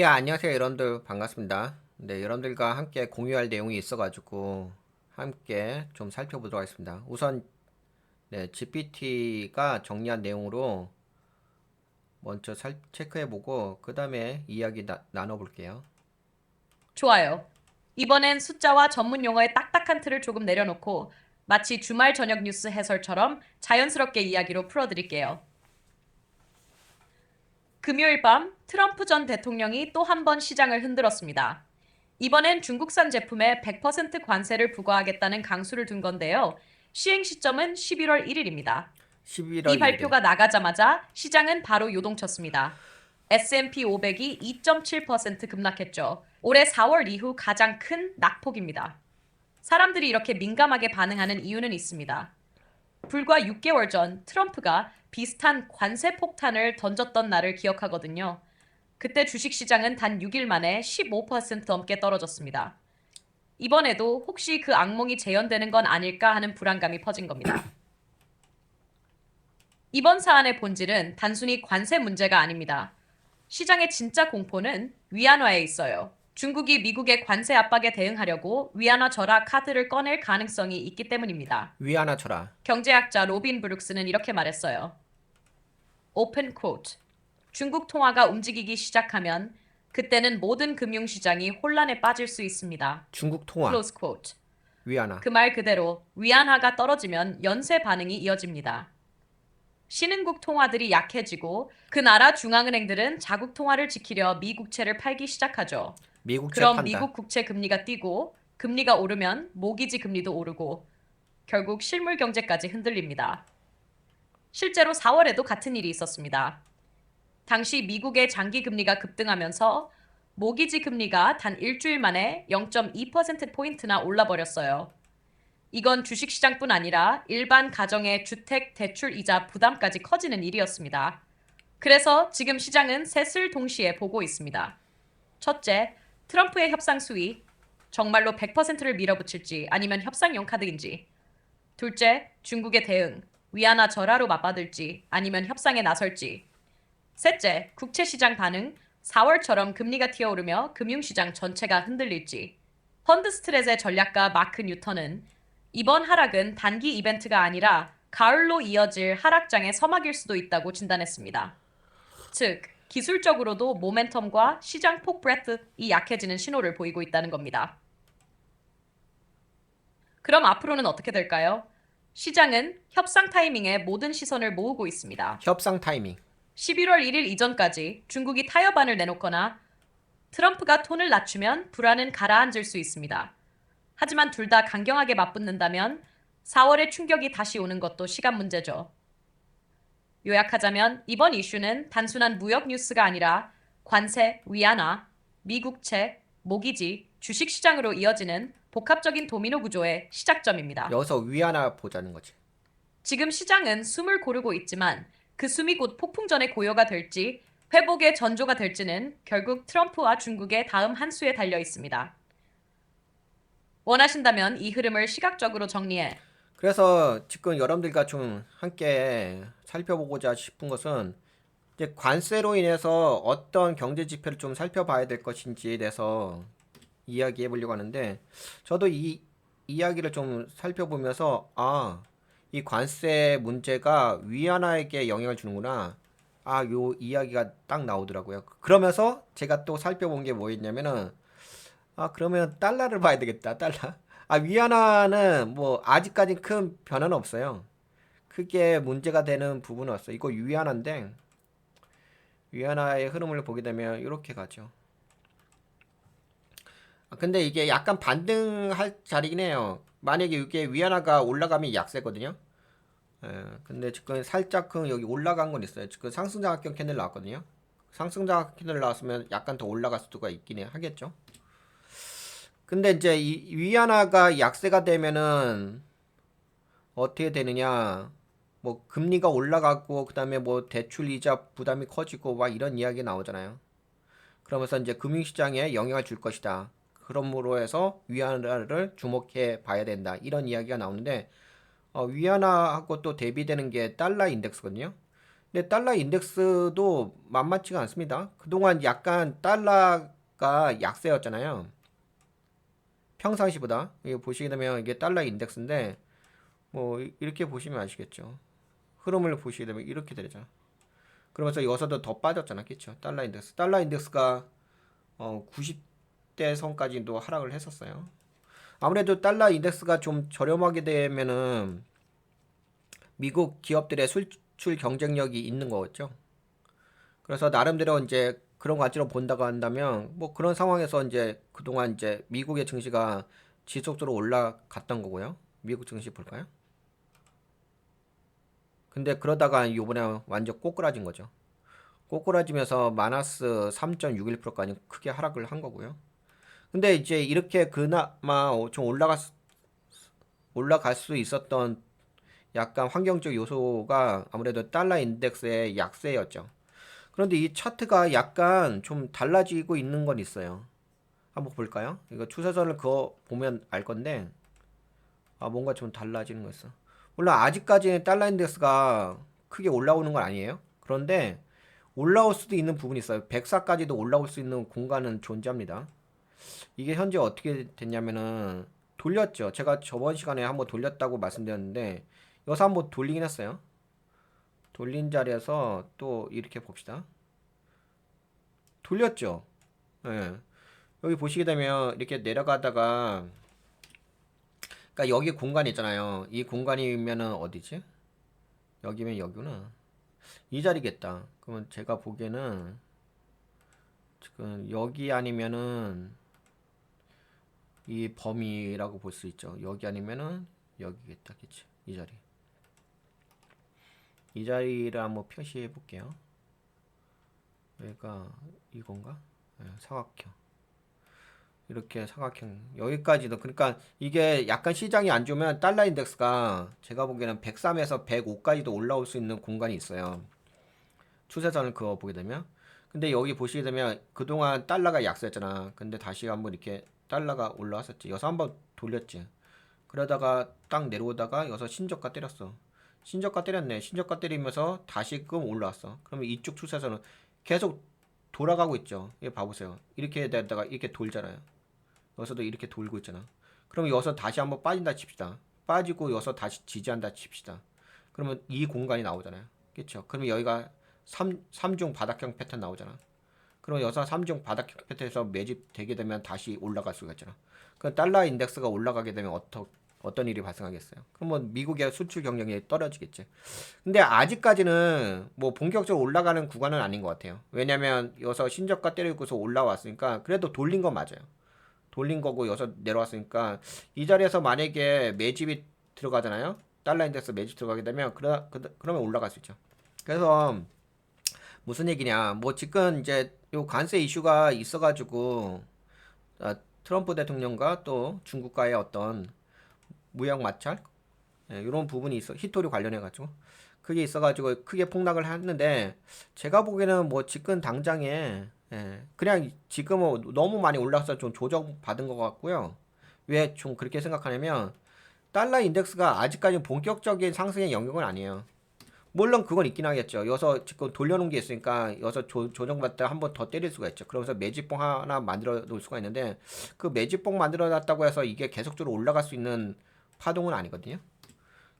네, 안녕하세요. 여러분들 반갑습니다. 네, 여러분들과 함께 공유할 내용이 있어가지고 함께 좀 살펴보도록 하겠습니다. 우선 네, GPT가 정리한 내용으로 먼저 체크해보고 그 다음에 이야기 나눠볼게요. 좋아요. 이번엔 숫자와 전문 용어의 딱딱한 틀을 조금 내려놓고 마치 주말 저녁 뉴스 해설처럼 자연스럽게 이야기로 풀어드릴게요. 금요일 밤 트럼프 전 대통령이 또 한 번 시장을 흔들었습니다. 이번엔 중국산 제품에 100% 관세를 부과하겠다는 강수를 둔 건데요. 시행 시점은 11월 1일입니다. 이 11월 1일에 발표가 나가자마자 시장은 바로 요동쳤습니다. S&P 500이 2.7% 급락했죠. 올해 4월 이후 가장 큰 낙폭입니다. 사람들이 이렇게 민감하게 반응하는 이유는 있습니다. 불과 6개월 전 트럼프가 비슷한 관세 폭탄을 던졌던 날을 기억하거든요. 그때 주식시장은 단 6일 만에 15% 넘게 떨어졌습니다. 이번에도 혹시 그 악몽이 재현되는 건 아닐까 하는 불안감이 퍼진 겁니다. 이번 사안의 본질은 단순히 관세 문제가 아닙니다. 시장의 진짜 공포는 위안화에 있어요. 중국이 미국의 관세 압박에 대응하려고 위안화 절하 카드를 꺼낼 가능성이 있기 때문입니다. 위안화 철학. 경제학자 로빈 브룩스는 이렇게 말했어요. 오픈 코트. 중국 통화가 움직이기 시작하면 그때는 모든 금융시장이 혼란에 빠질 수 있습니다. 중국 통화. 클로즈 코트. 위안화. 그 말 그대로 위안화가 떨어지면 연쇄 반응이 이어집니다. 신흥국 통화들이 약해지고 그 나라 중앙은행들은 자국 통화를 지키려 미국채를 팔기 시작하죠. 미국채 그럼 판다. 미국 국채 금리가 뛰고 금리가 오르면 모기지 금리도 오르고 결국 실물 경제까지 흔들립니다. 실제로 4월에도 같은 일이 있었습니다. 당시 미국의 장기 금리가 급등하면서 모기지 금리가 단 일주일 만에 0.2%포인트나 올라버렸어요. 이건 주식시장뿐 아니라 일반 가정의 주택 대출 이자 부담까지 커지는 일이었습니다. 그래서 지금 시장은 셋을 동시에 보고 있습니다. 첫째, 트럼프의 협상 수위. 정말로 100%를 밀어붙일지 아니면 협상용 카드인지. 둘째, 중국의 대응. 위안화 절하로 맞받을지 아니면 협상에 나설지. 셋째, 국채시장 반응. 4월처럼 금리가 튀어오르며 금융시장 전체가 흔들릴지. 펀드 스트렛의 전략가 마크 뉴턴은 이번 하락은 단기 이벤트가 아니라 가을로 이어질 하락장의 서막일 수도 있다고 진단했습니다. 즉, 기술적으로도 모멘텀과 시장 폭 브레드이 약해지는 신호를 보이고 있다는 겁니다. 그럼 앞으로는 어떻게 될까요? 시장은 협상 타이밍에 모든 시선을 모으고 있습니다. 협상 타이밍. 11월 1일 이전까지 중국이 타협안을 내놓거나 트럼프가 톤을 낮추면 불안은 가라앉을 수 있습니다. 하지만 둘 다 강경하게 맞붙는다면 4월의 충격이 다시 오는 것도 시간 문제죠. 요약하자면 이번 이슈는 단순한 무역 뉴스가 아니라 관세, 위안화, 미국채, 모기지, 주식시장으로 이어지는 복합적인 도미노 구조의 시작점입니다. 여기서 위안화 보자는 거지. 지금 시장은 숨을 고르고 있지만 그 숨이 곧 폭풍전의 고요가 될지 회복의 전조가 될지는 결국 트럼프와 중국의 다음 한 수에 달려 있습니다. 원하신다면 이 흐름을 시각적으로 정리해 그래서 지금 여러분들과 좀 함께 살펴보고자 싶은 것은 이제 관세로 인해서 어떤 경제 지표를 좀 살펴봐야 될 것인지에 대해서 이야기해 보려고 하는데, 저도 이 이야기를 좀 살펴보면서 이 관세 문제가 위안화에게 영향을 주는구나. 요 이야기가 딱 나오더라고요. 그러면서 제가 또 살펴본 게 뭐였냐면은, 그러면 달러를 봐야 되겠다. 달러. 위안화는 뭐 아직까지 큰 변화는 없어요. 크게 문제가 되는 부분은 없어요. 이거 위안화인데, 위안화의 흐름을 보게 되면 이렇게 가죠. 근데 이게 약간 반등할 자리긴 해요. 만약에 이게 위안화가 올라가면 약세거든요. 근데 지금 살짝 여기 올라간 건 있어요. 지금 상승장학경 캔들 나왔거든요. 상승장학경 캔들 나왔으면 약간 더 올라갈 수가 있긴 하겠죠. 근데 이제 이 위안화가 약세가 되면은 어떻게 되느냐? 뭐 금리가 올라가고 그다음에 뭐 대출 이자 부담이 커지고 막 이런 이야기 나오잖아요. 그러면서 이제 금융시장에 영향을 줄 것이다. 그러므로 해서 위안화를 주목해 봐야 된다. 이런 이야기가 나오는데 위안화하고 또 대비되는 게 달러 인덱스거든요. 근데 달러 인덱스도 만만치가 않습니다. 그동안 약간 달러가 약세였잖아요. 평상시보다. 이거 보시게 되면 이게 달러 인덱스인데 뭐 이렇게 보시면 아시겠죠. 흐름을 보시게 되면 이렇게 되잖아. 그러면서 여기서도 더 빠졌잖아. 그쵸? 달러 인덱스. 달러 인덱스가 90대 선까지도 하락을 했었어요. 아무래도 달러 인덱스가 좀 저렴하게 되면은 미국 기업들의 수출 경쟁력이 있는 거겠죠. 그래서 나름대로 이제 그런 관점으로 본다고 한다면 뭐 그런 상황에서 이제 그동안 이제 미국의 증시가 지속적으로 올라갔던 거고요. 미국 증시 볼까요? 근데 그러다가 요번에 완전 꼬꾸라진 거죠. 꼬꾸라지면서 마이너스 3.61%까지 크게 하락을 한 거고요. 근데 이제 이렇게 그나마 좀 올라갈 수 있었던 약간 환경적 요소가 아무래도 달러 인덱스의 약세였죠. 그런데 이 차트가 약간 좀 달라지고 있는 건 있어요. 한번 볼까요? 이거 추세선을 그어 보면 알 건데, 뭔가 좀 달라지는 거 있어. 물론 아직까지는 달러 인덱스가 크게 올라오는 건 아니에요. 그런데 올라올 수도 있는 부분이 있어요. 104까지도 올라올 수 있는 공간은 존재합니다. 이게 현재 어떻게 됐냐면은 돌렸죠. 제가 저번 시간에 한번 돌렸다고 말씀드렸는데 여기서 한번 돌리긴 했어요. 돌린 자리에서 또 이렇게 봅시다. 돌렸죠. 예. 여기 보시게 되면 이렇게 내려가다가 그러니까 여기 공간 있잖아요. 이 공간이면은 어디지? 여기면 여기구나. 이 자리겠다. 그러면 제가 보기에는 지금 여기 아니면은 이 범위라고 볼 수 있죠. 여기 아니면은 여기겠다. 그치? 이 자리. 이 자리를 한번 표시해 볼게요. 여기가 이건가? 네, 사각형. 이렇게 사각형 여기까지도 그러니까 이게 약간 시장이 안 좋으면 달러 인덱스가 제가 보기에는 103에서 105까지도 올라올 수 있는 공간이 있어요. 추세선을 그어 보게 되면 근데 여기 보시게 되면 그동안 달러가 약세였잖아. 근데 다시 한번 이렇게 달러가 올라왔었지. 여기서 한번 돌렸지. 그러다가 딱 내려오다가 여기서 신저가 때렸어. 신저가 때렸네. 신저가 때리면서 다시금 올라왔어. 그러면 이쪽 추세선은 계속 돌아가고 있죠. 이거 봐보세요. 이렇게 되다가 이렇게 돌잖아요. 여기서도 이렇게 돌고 있잖아. 그럼 여기서 다시 한번 빠진다 칩시다. 빠지고 여기서 다시 지지한다 칩시다. 그러면 이 공간이 나오잖아요. 그렇죠? 그러면 여기가 3중 바닥형 패턴 나오잖아. 그럼 여기서 3중 바닥형 패턴에서 매집되게 되면 다시 올라갈 수가 있잖아. 그 달러 인덱스가 올라가게 되면 어떤 일이 발생하겠어요? 그럼 뭐 미국의 수출 경쟁력이 떨어지겠지. 근데 아직까지는 뭐 본격적으로 올라가는 구간은 아닌 것 같아요. 왜냐면 여기서 신저가 때리고서 올라왔으니까 그래도 돌린 건 맞아요. 돌린 거고 여기서 내려왔으니까 이 자리에서 만약에 매집이 들어가잖아요. 달러 인덱스 매집 들어가게 되면 그러면 올라갈 수 있죠. 그래서 무슨 얘기냐? 뭐 지금 이제 요 관세 이슈가 있어가지고 트럼프 대통령과 또 중국과의 어떤 무역 마찰 이런 부분이 있어 히토리 관련해가지고 그게 있어가지고 크게 폭락을 했는데 제가 보기에는 뭐 지금 당장에 그냥 지금은 너무 많이 올라서 좀 조정 받은 것 같고요. 왜 좀 그렇게 생각하냐면 달러 인덱스가 아직까지 본격적인 상승의 영역은 아니에요. 물론 그건 있긴 하겠죠. 여기서 지금 돌려놓은 게 있으니까 여기서 조정받다 한 번 더 때릴 수가 있죠. 그러면서 매집봉 하나 만들어 놓을 수가 있는데 그 매집봉 만들어 놨다고 해서 이게 계속적으로 올라갈 수 있는 파동은 아니거든요.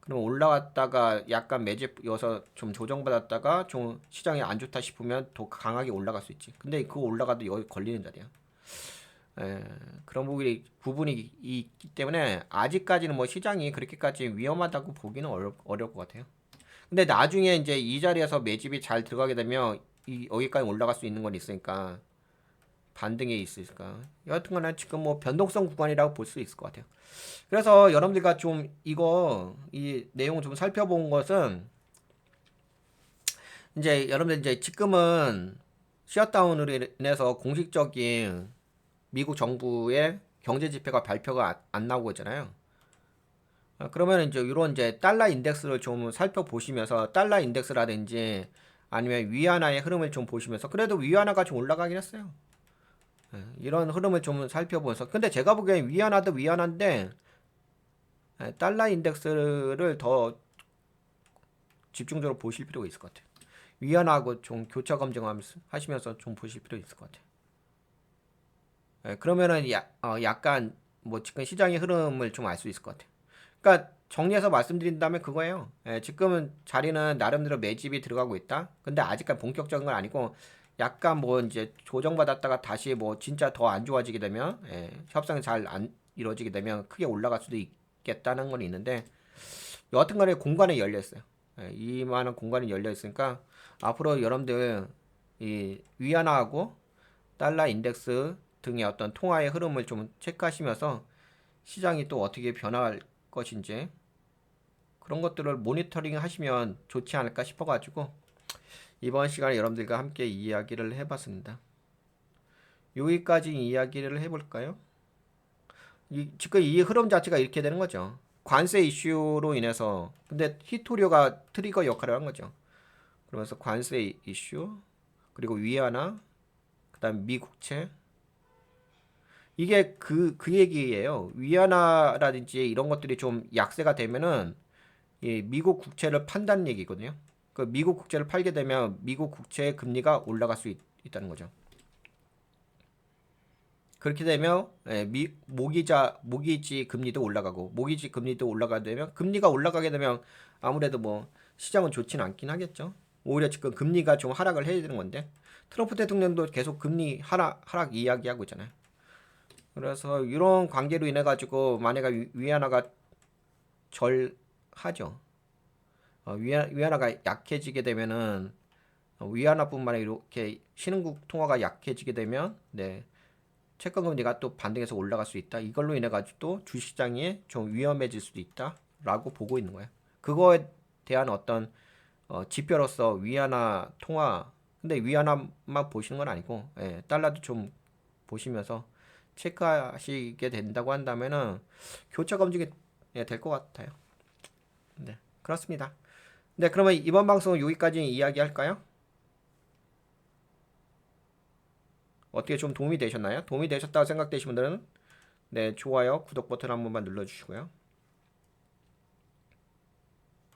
그럼 올라왔다가 약간 매집 여기서 좀 조정받았다가 좀 시장이 안 좋다 싶으면 더 강하게 올라갈 수 있지. 근데 그거 올라가도 여기 걸리는 자리야. 그런 부분이 있기 때문에 아직까지는 뭐 시장이 그렇게까지 위험하다고 보기는 어려울 것 같아요. 근데 나중에 이제 이 자리에서 매집이 잘 들어가게 되면 여기까지 올라갈 수 있는 건 있으니까 반등이 있으니까 여하튼간에 지금 뭐 변동성 구간이라고 볼 수 있을 것 같아요. 그래서 여러분들과 좀 이 내용을 좀 살펴본 것은 이제 여러분들 이제 지금은 셧다운으로 인해서 공식적인 미국 정부의 경제 지표가 발표가 안 나오고 있잖아요. 그러면 이제 달러 인덱스를 좀 살펴보시면서 달러 인덱스라든지 아니면 위안화의 흐름을 좀 보시면서 그래도 위안화가 좀 올라가긴 했어요. 이런 흐름을 좀 살펴보면서 근데 제가 보기엔 위안화도 위안화인데 달러 인덱스를 더 집중적으로 보실 필요가 있을 것 같아요. 위안화하고 좀 교차 검증하면서 하시면서 좀 보실 필요 있을 것 같아요. 예, 그러면은 약간 뭐 지금 시장의 흐름을 좀 알 수 있을 것 같아요. 그러니까 정리해서 말씀드린다면 그거예요. 예, 지금은 자리는 나름대로 매집이 들어가고 있다. 근데 아직까지 본격적인 건 아니고 약간 뭐 이제 조정받았다가 다시 뭐 진짜 더 안 좋아지게 되면 협상이 잘 안 이루어지게 되면 크게 올라갈 수도 있겠다는 건 있는데 여하튼간에 공간이 열려 있어요. 이만한 공간이 열려 있으니까 앞으로 여러분들 이 위안화하고 달러 인덱스 등의 어떤 통화의 흐름을 좀 체크하시면서 시장이 또 어떻게 변할 것인지 그런 것들을 모니터링 하시면 좋지 않을까 싶어가지고 이번 시간에 여러분들과 함께 이야기를 해봤습니다. 여기까지 이야기를 해볼까요? 지금 이 흐름 자체가 이렇게 되는 거죠. 관세 이슈로 인해서 근데 히토리오가 트리거 역할을 한 거죠. 그러면서 관세 이슈 그리고 위안화 그다음 미국채 이게 그 얘기예요. 위안화라든지 이런 것들이 좀 약세가 되면은 이 미국 국채를 판다는 얘기거든요. 그 미국 국채를 팔게 되면 미국 국채의 금리가 올라갈 수 있다는 거죠. 그렇게 되면 모기지 금리도 올라가고 모기지 금리도 올라가게 되면 금리가 올라가게 되면 아무래도 뭐 시장은 좋지는 않긴 하겠죠. 오히려 지금 금리가 좀 하락을 해야 되는 건데 트럼프 대통령도 계속 금리 하락 이야기하고 있잖아요. 그래서 이런 관계로 인해 가지고 만약에 위안화가 절하죠. 위안화가 약해지게 되면은 위안화뿐만 아니라 이렇게 신흥국 통화가 약해지게 되면 채권 금리가 또 반등해서 올라갈 수 있다. 이걸로 인해 가지고 또 주식시장이 좀 위험해질 수도 있다라고 보고 있는 거예요. 그거에 대한 어떤 지표로서 위안화 통화 근데 위안화만 보시는 건 아니고 달러도 좀 보시면서 체크하시게 된다고 한다면은 교차 검증이 될 것 같아요. 네, 그렇습니다. 네, 그러면 이번 방송은 여기까지 이야기할까요? 어떻게 좀 도움이 되셨나요? 도움이 되셨다고 생각되시는 분들은 좋아요, 구독 버튼 한 번만 눌러주시고요.